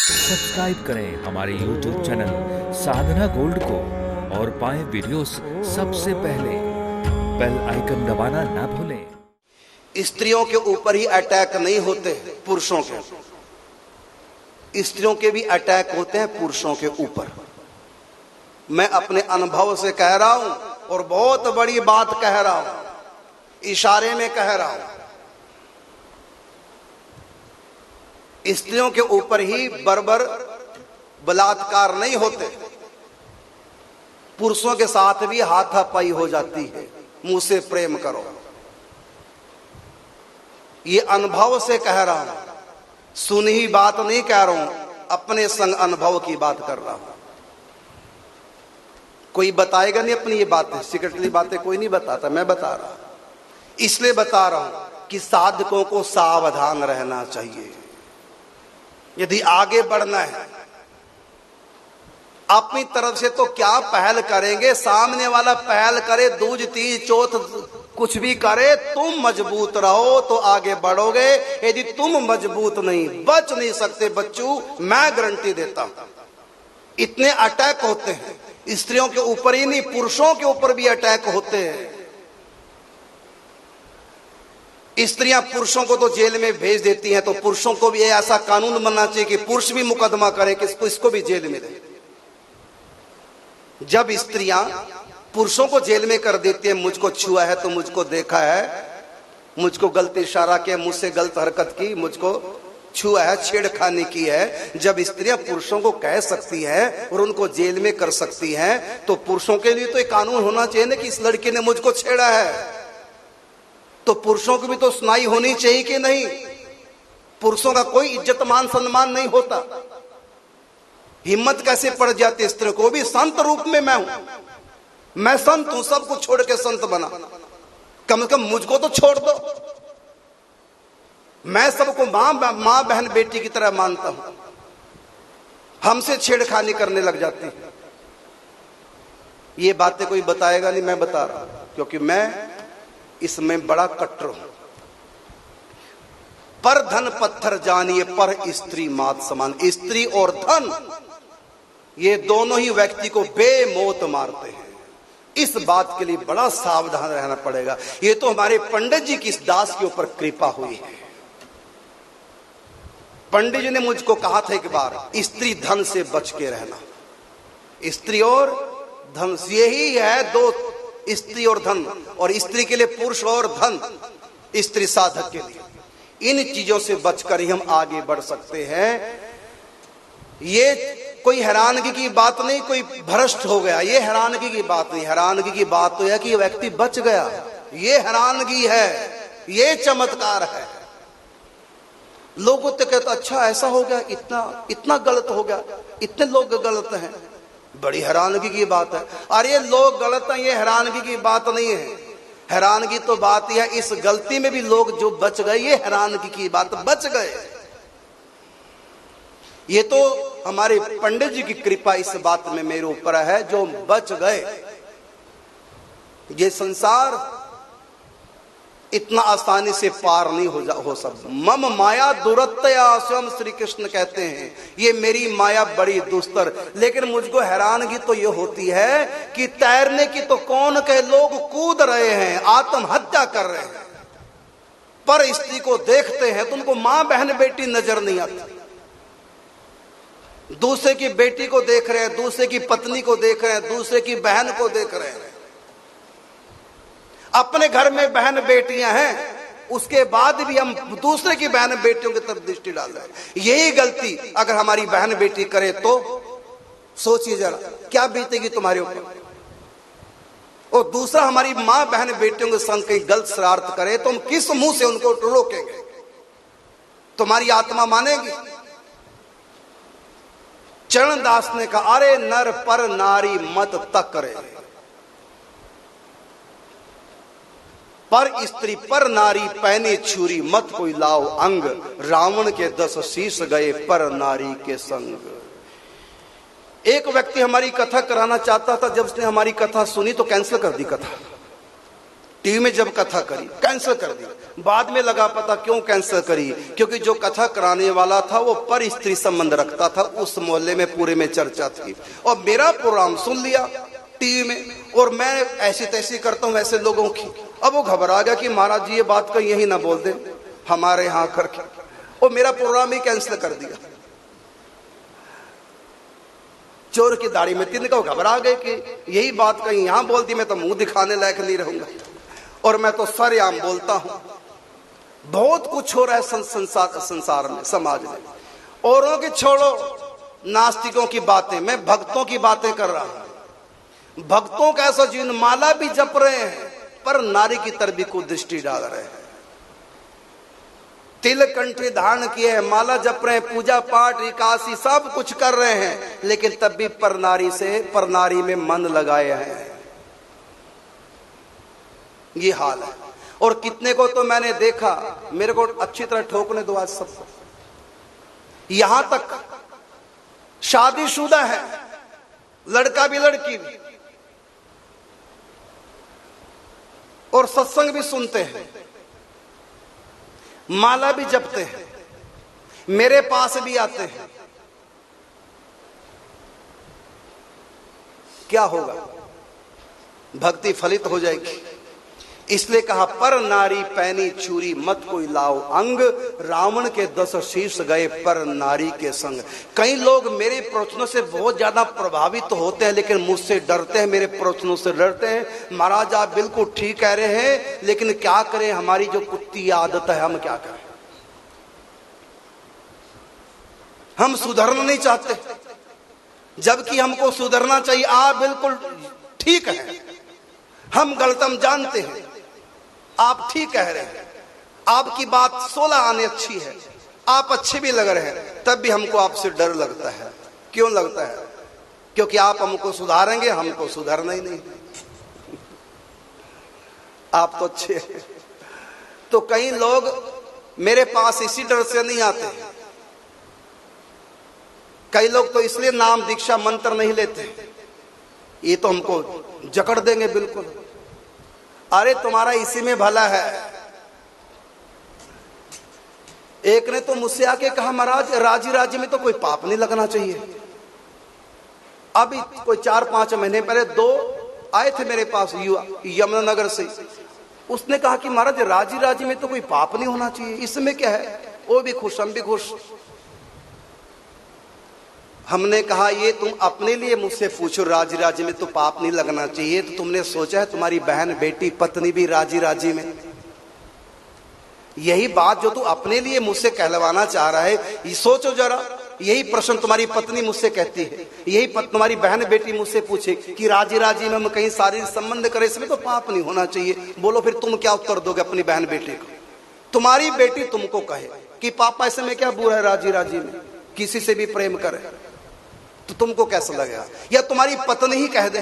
Subscribe करें हमारे YouTube channel साधना gold को और पाएं वीडियोस सबसे पहले। बेल आइकन दबाना ना भूलें। स्त्रियों के ऊपर ही अटैक नहीं होते, पुरुषों के। स्त्रियों के भी अटैक होते हैं पुरुषों के ऊपर। मैं अपने अनुभव से कह रहा हूं और बहुत बड़ी बात कह रहा हूं, इशारे में कह रहा हूं। स्त्रियों के ऊपर ही बर्बर बलात्कार नहीं होते, पुरुषों के साथ भी हाथापाई हो जाती है। मुंह से प्रेम करो, ये अनुभव से कह रहा हूं, सुनी ही बात नहीं कह रहा हूं, अपने संग अनुभव की बात कर रहा हूं। कोई बताएगा नहीं अपनी ये बातें, सीक्रेटली बातें कोई नहीं बताता, मैं बता रहा हूं। इसलिए बता रहा हूं कि साधकों को सावधान रहना चाहिए। यदि आगे बढ़ना है अपनी तरफ से तो क्या पहल करेंगे, सामने वाला पहल करे, दूज तीज चौथ कुछ भी करे, तुम मजबूत रहो तो आगे बढ़ोगे। यदि तुम मजबूत नहीं, बच नहीं सकते बच्चों, मैं गारंटी देता हूं। इतने अटैक होते हैं स्त्रियों के ऊपर ही नहीं, पुरुषों के ऊपर भी अटैक होते हैं। स्त्रियां पुरुषों को तो जेल में भेज देती हैं, तो पुरुषों को भी ऐसा कानून बनना चाहिए कि पुरुष भी मुकदमा करे कि इसको भी जेल में दे। जब स्त्रियां पुरुषों को जेल में कर देती है, मुझको छुआ है तो मुझको देखा है, मुझको गलत इशारा किया, मुझसे गलत हरकत की, मुझको छुआ है, छेड़खानी की है, जब स्त्रियां पुरुषों को कह सकती हैं और उनको जेल में कर सकती हैं, तो पुरुषों के लिए तो एक कानून होना चाहिए ना कि इस लड़की ने मुझको छेड़ा है, तो पुरुषों की भी तो सुनाई होनी चाहिए कि नहीं। पुरुषों का कोई इज्जत मान सम्मान नहीं होता। हिम्मत कैसे पड़ जाती स्त्री को भी। संत रूप में मैं हूं, मैं संत हूं, सब कुछ छोड़ के संत बना, कम से कम मुझको तो छोड़ दो। मैं सबको मां बहन बेटी की तरह मानता हूं, हमसे छेड़खानी करने लग जाती है। ये बातें कोई बताएगा नहीं, मैं बता रहा हूं, क्योंकि मैं इसमें बड़ा कट्टर हूं। पर धन पत्थर जानिए, पर स्त्री मात समान। स्त्री और धन ये दोनों ही व्यक्ति को बेमौत मारते हैं। इस बात के लिए बड़ा सावधान रहना पड़ेगा। ये तो हमारे पंडित जी की इस दास के ऊपर कृपा हुई है। पंडित जी ने मुझको कहा था एक बार, स्त्री धन से बच के रहना। स्त्री और धन, यही है दो, स्त्री और धन, और स्त्री के लिए पुरुष और धन, स्त्री साधक के लिए। इन चीजों से बचकर ही हम आगे बढ़ सकते हैं। ये कोई हैरानगी की बात नहीं, कोई भ्रष्ट हो गया, ये हैरानगी की बात नहीं। हैरानगी की बात तो यह कि व्यक्ति बच गया, ये हैरानगी है, ये चमत्कार है। लोगों तो कहते अच्छा ऐसा हो गया, इतना इतना गलत हो गया, इतने लोग गलत हैं, बड़ी हैरानगी की बात है। अरे लोग गलत हैं, ये हैरानगी की बात नहीं है। हैरानगी तो बात यह, इस गलती में भी लोग जो बच गए, ये हैरानगी की बात, बच गए। ये तो हमारे पंडित जी की कृपा इस बात में मेरे ऊपर है, जो बच गए। ये संसार इतना आसानी से पार नहीं हो सकता। मम माया दुरत्या, स्वयं श्री कृष्ण कहते हैं, ये मेरी माया बड़ी दुस्तर। लेकिन मुझको हैरानगी तो ये होती है कि तैरने की तो कौन कहे, लोग कूद रहे हैं, आत्महत्या कर रहे हैं, पर स्त्री को देखते हैं तो उनको मां बहन बेटी नजर नहीं आती। दूसरे की बेटी को देख रहे हैं, दूसरे की पत्नी को देख रहे हैं, दूसरे की बहन को देख रहे हैं। अपने घर में बहन बेटियां हैं, उसके बाद भी हम दूसरे की बहन बेटियों की तरफ दृष्टि डाल रहे हैं। यही गलती अगर हमारी बहन बेटी करे तो सोचिए जरा, क्या बीतेगी तुम्हारे ऊपर। और दूसरा हमारी मां बहन बेटियों के संग कहीं गलत शरारत करे तो हम किस मुंह से उनको रोकेंगे। तुम्हारी आत्मा मानेगी। चरणदास ने कहा, अरे नर पर नारी मत तक करे, पर स्त्री पर नारी पहने छुरी, मत कोई लाओ अंग। रावण के 10 शीश गए पर नारी के संग। एक व्यक्ति हमारी कथा कराना चाहता था, जब उसने हमारी कथा सुनी तो कैंसिल कर दी कथा। टीवी में जब कथा करी कैंसिल कर दी। बाद में लगा पता क्यों कैंसिल करी, क्योंकि जो कथा कराने वाला था वो पर स्त्री संबंध रखता था। उस मोहल्ले में पूरे में चर्चा थी और मेरा प्रोग्राम सुन लिया टीवी में, और मैं ऐसी तैसी करता हूँ ऐसे लोगों की। अब वो घबरा गया कि महाराज जी ये बात कहीं यही ना बोल दे हमारे यहाँ करके, और मेरा प्रोग्राम ही कैंसिल कर दिया। चोर की दाढ़ी में तिनका घबरा गए कि यही बात कहीं यहाँ बोल दी मैं तो मुंह दिखाने लायक नहीं रहूंगा, और मैं तो सरेआम बोलता हूं। बहुत कुछ हो रहा है संसार में, समाज में। औरों की छोड़ो, नास्तिकों की बातें, मैं भक्तों की बातें कर रहा हूं। भक्तों का ऐसा जीवन, माला भी जप रहे हैं पर नारी की तरफ भी कुदृष्टि डाल रहे हैं। तिल कंठी धारण किए हैं, माला जप रहे हैं, पूजा पाठ एकादशी सब कुछ कर रहे हैं, लेकिन तब भी पर नारी में मन लगाए हैं। ये हाल है। और कितने को तो मैंने देखा, मेरे को अच्छी तरह ठोकने दो आज सबको, यहां तक शादीशुदा है, लड़का भी लड़की भी, और सत्संग भी सुनते हैं, माला भी जपते हैं, मेरे पास भी आते हैं। क्या होगा? भक्ति फलित हो जाएगी। इसलिए कहा पर नारी पैनी चूरी मत कोई लाओ अंग, रावण के 10 शीश गए पर नारी के संग। कई लोग मेरे प्रवचनों से बहुत ज्यादा प्रभावित होते हैं, लेकिन मुझसे डरते हैं, मेरे प्रवचनों से डरते हैं। महाराज आप बिल्कुल ठीक कह रहे हैं, लेकिन क्या करें, हमारी जो कुत्ती आदत है, हम क्या करें? हम सुधरना नहीं चाहते, जबकि हमको सुधरना चाहिए। आप बिल्कुल ठीक है, हम गलत हम जानते हैं, आप ठीक कह रहे हैं, आपकी बात 16 आने अच्छी है, आप अच्छे भी लग रहे हैं, तब भी हमको आपसे डर लगता है। क्यों लगता है? क्योंकि आप हमको सुधारेंगे, हमको सुधरना ही नहीं। आप तो अच्छे हैं। तो कई लोग मेरे पास इसी डर से नहीं आते। कई लोग तो इसलिए नाम दीक्षा मंत्र नहीं लेते, ये तो हमको जकड़ देंगे बिल्कुल। अरे तुम्हारा इसी में भला है। एक ने तो मुझसे आके कहा महाराज राजी राजी में तो कोई पाप नहीं लगना चाहिए। अभी कोई 4-5 महीने पहले 2 आए थे मेरे पास यमुनानगर से। उसने कहा कि महाराज राजी राजी में तो कोई पाप नहीं होना चाहिए, इसमें क्या है? वो भी खुश, हम भी खुश। हमने कहा ये तुम अपने लिए मुझसे पूछो, राजी राजी में तो पाप नहीं लगना चाहिए, तो तुमने सोचा है तुम्हारी बहन बेटी पत्नी भी राजी राजी में? यही बात जो तू अपने लिए मुझसे कहलवाना चाह रहा है, ये सोचो जरा। यही प्रश्न तुम्हारी पत्नी मुझसे कहती है, यही तुम्हारी बहन बेटी मुझसे पूछे कि राजी राजी में हम कहीं शारीरिक संबंध करें, इसमें तो पाप नहीं होना चाहिए। बोलो फिर तुम क्या उत्तर दोगे अपनी बहन बेटी को? तुम्हारी बेटी तुमको कहे कि पापा ऐसे में क्या बुरा है, राजी राजी में किसी से भी प्रेम करे, तो तुमको कैसा लगेगा? या तुम्हारी पत्नी ही कह दे,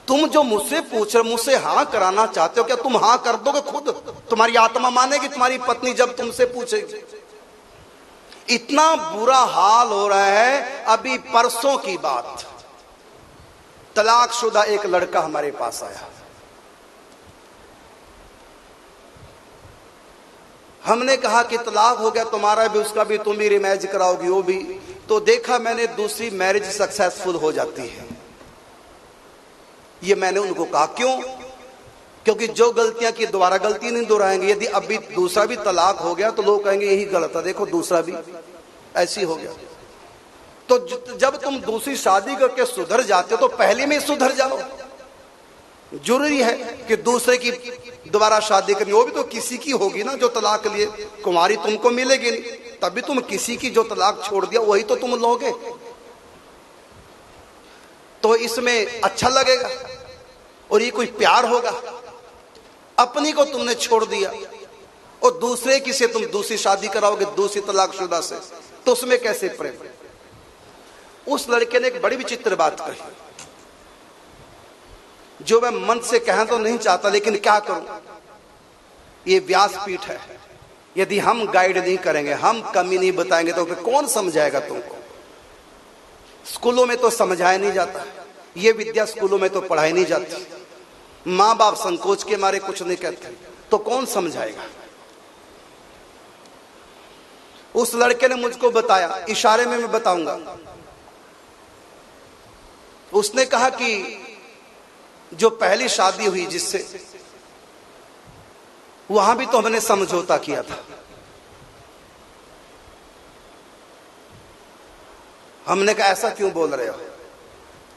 तुम जो मुझसे पूछ रहे, मुझसे हाँ कराना चाहते हो, क्या तुम हाँ कर दोगे खुद? तुम्हारी आत्मा मानेगी तुम्हारी पत्नी जब तुमसे पूछेगी? इतना बुरा हाल हो रहा है। अभी परसों की बात, तलाकशुदा एक लड़का हमारे पास आया। हमने कहा कि तलाक हो गया तुम्हारा भी, उसका भी, तुम भी रिमैरिज कराओगी, वो भी। तो देखा मैंने दूसरी मैरिज सक्सेसफुल हो जाती है। ये मैंने उनको कहा क्यों? क्योंकि जो गलतियां की दोबारा गलती नहीं दोहराएंगे। यदि अभी दूसरा भी तलाक हो गया तो लोग कहेंगे यही गलत है, देखो दूसरा भी ऐसी हो गया। तो जब तुम दूसरी शादी करके सुधर जाते हो तो पहले में सुधर जाओ। जरूरी है कि दूसरे की दोबारा शादी करनी, वो भी तो किसी की होगी ना जो तलाक लिए। कुमारी तुमको मिलेगी नहीं, तभी तुम किसी की जो तलाक छोड़ दिया वही तो तुम लोगे। तो इसमें अच्छा लगेगा और ये कोई प्यार होगा? अपनी को तुमने छोड़ दिया और दूसरे की से तुम दूसरी शादी कराओगे दूसरी तलाकशुदा से, तो उसमें कैसे प्रेम? उस लड़के ने एक बड़ी विचित्र बात कही जो मैं मन से कहना तो नहीं चाहता, लेकिन क्या करूं, ये व्यासपीठ है। यदि हम गाइड नहीं करेंगे, हम कमी नहीं बताएंगे, तो फिर कौन समझाएगा तुमको? स्कूलों में तो समझाया नहीं जाता, ये विद्या स्कूलों में तो पढ़ाई नहीं जाती। माँ बाप संकोच के मारे कुछ नहीं कहते, तो कौन समझाएगा। उस लड़के ने मुझको बताया, इशारे में मैं बताऊंगा। उसने कहा कि जो पहली शादी हुई जिससे, वहां भी तो हमने समझौता किया था। हमने कहा ऐसा क्यों बोल रहे हो?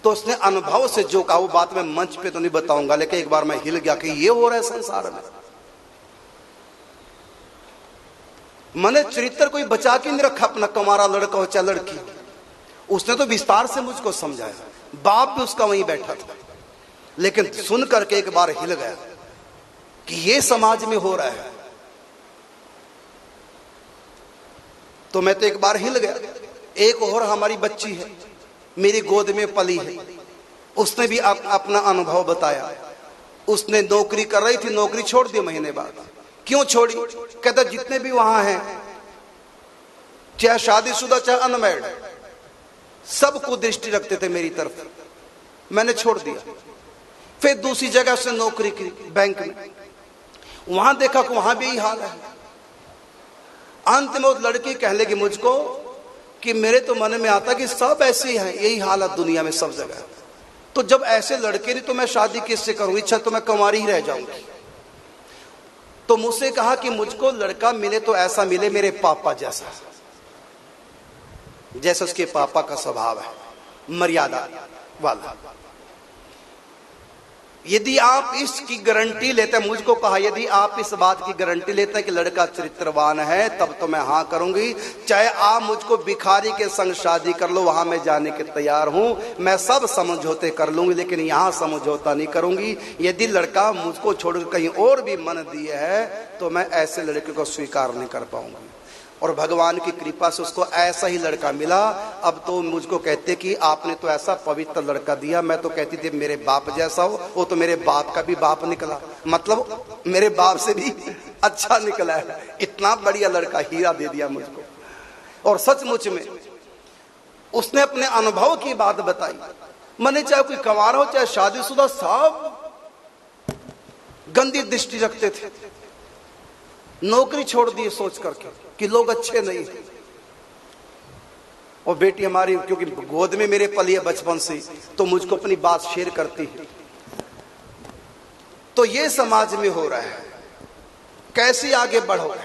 तो उसने अनुभव से जो कहा, वो बात मैं मंच पे तो नहीं बताऊंगा, लेकिन एक बार मैं हिल गया कि ये हो रहा है संसार में। मैंने चरित्र कोई बचा के नहीं रखा, अपना कमारा लड़का हो चाहे लड़की। उसने तो विस्तार से मुझको समझाया, बाप भी उसका वहीं बैठा था, लेकिन सुन करके एक बार हिल गया कि ये समाज में हो रहा है। तो मैं तो एक बार हिल गया। एक और हमारी बच्ची है, मेरी गोद में पली है, उसने भी अपना अनुभव बताया। उसने नौकरी कर रही थी, नौकरी छोड़ दी महीने बाद। क्यों छोड़ी? कहता जितने भी वहां हैं, चाहे शादीशुदा चाहे अनमैरिड, सबको दृष्टि रखते थे मेरी तरफ, मैंने छोड़ दिया। फिर दूसरी जगह से नौकरी की बैंक में, वहां देखा कि वहां भी यही हाल है। अंत में उस लड़की कह लेगी मुझको कि मेरे तो मन में आता कि सब ऐसे ही हैं, यही हालत दुनिया में सब जगह। तो जब ऐसे लड़के नहीं तो मैं शादी किससे करूंगी? अच्छा तो मैं कुंवारी ही रह जाऊंगी। तो मुझसे कहा कि मुझको लड़का मिले तो ऐसा मिले मेरे पापा जैसा, जैसे उसके पापा का स्वभाव है, मर्यादा वाला। यदि आप इसकी गारंटी लेते हैं, मुझको कहा यदि आप इस बात की गारंटी लेते हैं कि लड़का चरित्रवान है, तब तो मैं हाँ करूंगी। चाहे आप मुझको भिखारी के संग शादी कर लो, वहां मैं जाने के तैयार हूं। मैं सब समझौते कर लूंगी, लेकिन यहां समझौता नहीं करूंगी। यदि लड़का मुझको छोड़कर कहीं और भी मन दिए है, तो मैं ऐसे लड़के को स्वीकार नहीं कर पाऊंगी। और भगवान की कृपा से उसको ऐसा ही लड़का मिला। अब तो मुझको कहते कि आपने तो ऐसा पवित्र लड़का दिया। मैं तो कहती थी मेरे बाप जैसा हो, वो तो मेरे बाप का भी बाप निकला, मतलब मेरे बाप से भी अच्छा निकला है। इतना बढ़िया लड़का, हीरा दे दिया मुझको। और सचमुच में उसने अपने अनुभव की बात बताई। मैंने चाहे कोई कंवारा हो चाहे शादीशुदा, सब गंदी दृष्टि रखते थे। नौकरी छोड़ दी सोच करके कि लोग अच्छे नहीं हैं। और बेटी हमारी क्योंकि गोद में मेरे पली है बचपन से, तो मुझको अपनी बात शेयर करती है। तो ये समाज में हो रहा है, कैसे आगे बढ़ो।